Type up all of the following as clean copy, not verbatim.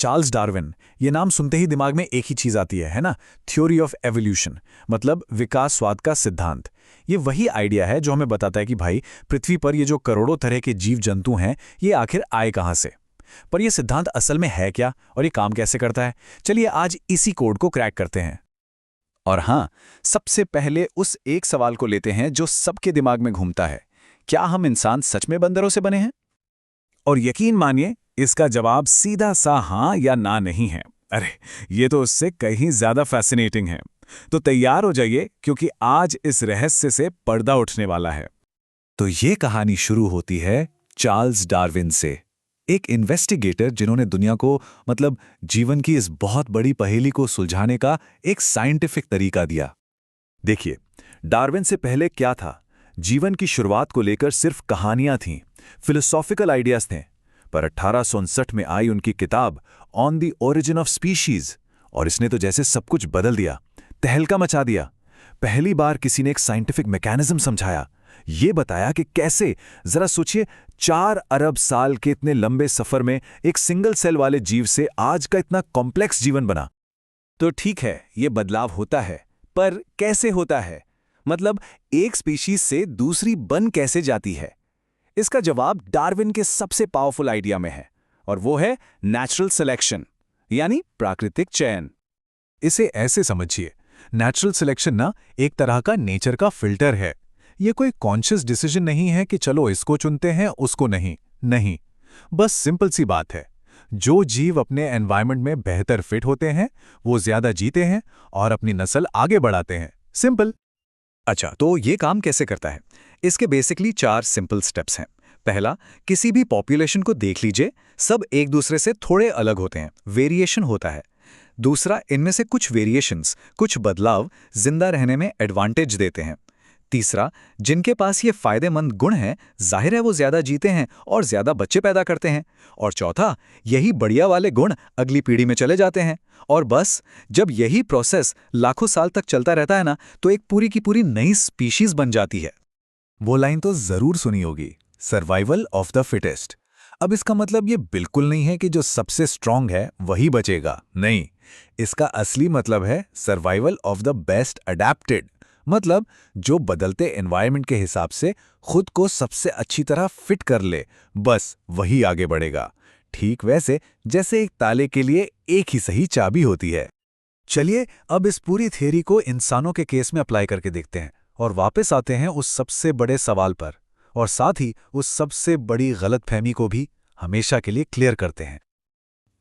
Charles Darwin, ये नाम सुनते ही दिमाग में एक ही चीज आती है ना? थ्योरी ऑफ एवोल्यूशन, मतलब विकासवाद का सिद्धांत। ये वही आइडिया है जो हमें बताता है कि भाई, पृथ्वी पर ये जो करोड़ों तरह के जीव जंतु हैं, ये आखिर आए कहां से। पर यह सिद्धांत असल में है क्या और ये काम कैसे करता है? चलिए आज इसी कोड को क्रैक करते हैं। और हाँ, सबसे पहले उस एक सवाल को लेते हैं जो सबके दिमाग में घूमता है, क्या हम इंसान सच में बंदरों से बने हैं? और यकीन मानिए, इसका जवाब सीधा सा हाँ या ना नहीं है। अरे, ये तो उससे कहीं ज्यादा फैसिनेटिंग है। तो तैयार हो जाइए, क्योंकि आज इस रहस्य से पर्दा उठने वाला है। तो ये कहानी शुरू होती है चार्ल्स डार्विन से, एक इन्वेस्टिगेटर जिन्होंने दुनिया को, मतलब जीवन की इस बहुत बड़ी पहेली को सुलझाने का एक साइंटिफिक तरीका दिया। देखिए, डार्विन से पहले क्या था? जीवन की शुरुआत को लेकर सिर्फ कहानियां थीं, फिलोसॉफिकल आइडियाज थे। पर 1859 में आई उनकी किताब on the origin of species, और इसने तो जैसे सब कुछ बदल दिया, तहलका मचा दिया। पहली बार किसी ने एक साइंटिफिक मैकेनिज्म समझाया, ये बताया कि कैसे, जरा सोचिए, 4 अरब साल के इतने लंबे सफर में एक सिंगल सेल वाले जीव से आज का इतना कॉम्प्लेक्स जीवन बना। तो ठीक है, ये बदलाव होता है, पर कैसे होता है? मतलब एक स्पीशीज से दूसरी बन कैसे जाती है? इसका जवाब डार्विन के सबसे पावरफुल आइडिया में है, और वो है नेचुरल सिलेक्शन, यानी प्राकृतिक चयन। इसे ऐसे समझिए, नेचुरल सिलेक्शन ना एक तरह का नेचर का फिल्टर है। ये कोई कॉन्शियस डिसीजन नहीं है कि चलो इसको चुनते हैं उसको नहीं, बस सिंपल सी बात है, जो जीव अपने एनवायरनमेंट में बेहतर फिट होते हैं वो ज्यादा जीते हैं और अपनी नस्ल आगे बढ़ाते हैं। सिंपल। अच्छा, तो ये काम कैसे करता है? इसके बेसिकली 4 सिंपल स्टेप्स हैं। पहला, किसी भी पॉपुलेशन को देख लीजिए, सब एक दूसरे से थोड़े अलग होते हैं, वेरिएशन होता है। दूसरा, इनमें से कुछ वेरिएशंस, कुछ बदलाव जिंदा रहने में एडवांटेज देते हैं। तीसरा, जिनके पास ये फायदेमंद गुण हैं, जाहिर है वो ज्यादा जीते हैं और ज्यादा बच्चे पैदा करते हैं। और चौथा, यही बढ़िया वाले गुण अगली पीढ़ी में चले जाते हैं। और बस, जब यही प्रोसेस लाखों साल तक चलता रहता है ना, तो एक पूरी की पूरी नई स्पीशीज बन जाती है। वो लाइन तो जरूर सुनी होगी, सर्वाइवल ऑफ द फिटेस्ट। अब इसका मतलब ये बिल्कुल नहीं है कि जो सबसे स्ट्रांग है वही बचेगा, नहीं। इसका असली मतलब है survival of the best adapted, मतलब जो बदलते एनवायरनमेंट के हिसाब से खुद को सबसे अच्छी तरह फिट कर ले, बस वही आगे बढ़ेगा। ठीक वैसे जैसे एक ताले के लिए एक ही सही चाबी होती है। चलिए अब इस पूरी थ्योरी को इंसानों के केस में अप्लाई करके देखते हैं और वापस आते हैं उस सबसे बड़े सवाल पर, और साथ ही उस सबसे बड़ी गलतफहमी को भी हमेशा के लिए क्लियर करते हैं।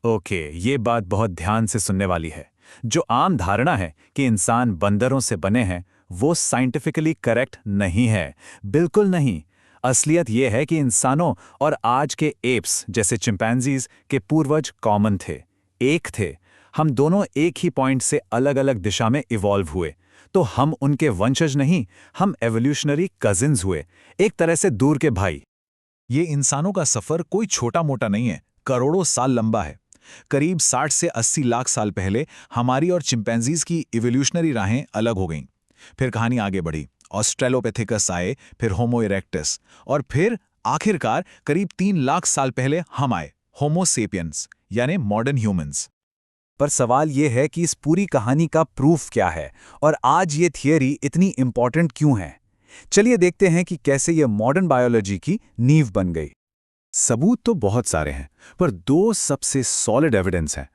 ओके, ये बात बहुत ध्यान से सुनने वाली है। जो आम धारणा है कि इंसान बंदरों से बने हैं, वो साइंटिफिकली करेक्ट नहीं है, बिल्कुल नहीं। असलियत यह है कि इंसानों और आज के एप्स जैसे चिंपैंजीज के पूर्वज कॉमन थे, एक थे। हम दोनों एक ही पॉइंट से अलग अलग दिशा में इवॉल्व हुए, तो हम उनके वंशज नहीं, हम एवोल्यूशनरी कजिन्स हुए, एक तरह से दूर के भाई। ये इंसानों का सफर कोई छोटा मोटा नहीं है, करोड़ों साल लंबा है। करीब 60 से 80 लाख साल पहले हमारी और चिंपैंजीज की इवोल्यूशनरी राहें अलग हो गईं। फिर कहानी आगे बढ़ी, ऑस्ट्रेलोपिथेकस आए, फिर होमो इरेक्टस, और फिर आखिरकार करीब 3 लाख साल पहले हम आए, होमो सेपियंस, यानी मॉडर्न ह्यूमंस। पर सवाल यह है कि इस पूरी कहानी का प्रूफ क्या है, और आज ये थियरी इतनी इंपॉर्टेंट क्यों है? चलिए देखते हैं कि कैसे ये मॉडर्न बायोलॉजी की नींव बन गई। सबूत तो बहुत सारे हैं, पर 2 सबसे सॉलिड एविडेंस हैं।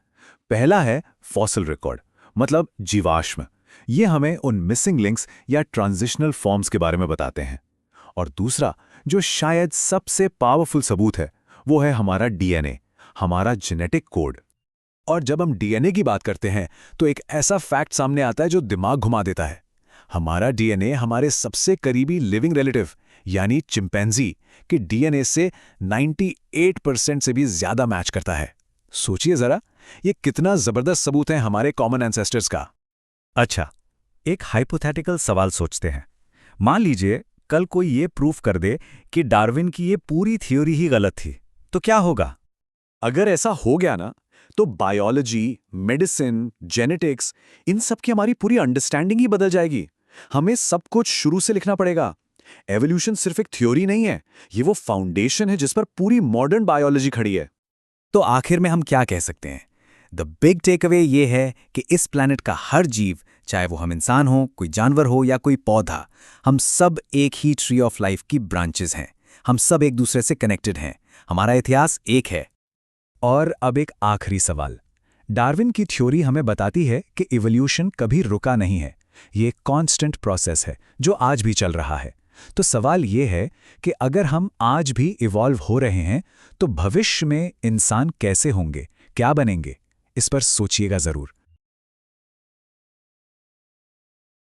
पहला है फॉसिल रिकॉर्ड, मतलब जीवाश्म। ये हमें उन मिसिंग लिंक्स या ट्रांजिशनल फॉर्म्स के बारे में बताते हैं। और दूसरा, जो शायद सबसे पावरफुल सबूत है, वो है हमारा डीएनए, हमारा जेनेटिक कोड। और जब हम डीएनए की बात करते हैं तो एक ऐसा फैक्ट सामने आता है जो दिमाग घुमा देता है। हमारा डीएनए हमारे सबसे करीबी लिविंग रिलेटिव यानी चिंपैंजी के डीएनए से 98% से भी ज्यादा मैच करता है। सोचिए जरा, ये कितना जबरदस्त सबूत है हमारे कॉमन एंसेस्टर्स का। अच्छा, एक हाइपोथेटिकल सवाल सोचते हैं। मान लीजिए कल कोई ये प्रूफ कर दे कि डार्विन की ये पूरी थ्योरी ही गलत थी, तो क्या होगा? अगर ऐसा हो गया ना, तो बायोलॉजी, मेडिसिन, जेनेटिक्स, इन सब की हमारी पूरी अंडरस्टैंडिंग ही बदल जाएगी। हमें सब कुछ शुरू से लिखना पड़ेगा। एवोल्यूशन सिर्फ एक थ्योरी नहीं है, ये वो फाउंडेशन है जिस पर पूरी मॉडर्न बायोलॉजी खड़ी है। तो आखिर में हम क्या कह सकते हैं? द बिग टेक अवे ये है कि इस प्लैनेट का हर जीव, चाहे वो हम इंसान हो, कोई जानवर हो या कोई पौधा, हम सब एक ही ट्री ऑफ लाइफ की ब्रांचेस हैं। हम सब एक दूसरे से कनेक्टेड हैं। हमारा इतिहास एक है। और अब एक आखिरी सवाल। डार्विन की थ्योरी हमें बताती है कि इवोल्यूशन कभी रुका नहीं है। ये एक कांस्टेंट प्रोसेस है जो आज भी चल रहा है। तो सवाल ये है कि अगर हम आज भी इवॉल्व हो रहे हैं तो भविष्य में इंसान कैसे होंगे, क्या बनेंगे? इस पर सोचिएगा ज़रूर।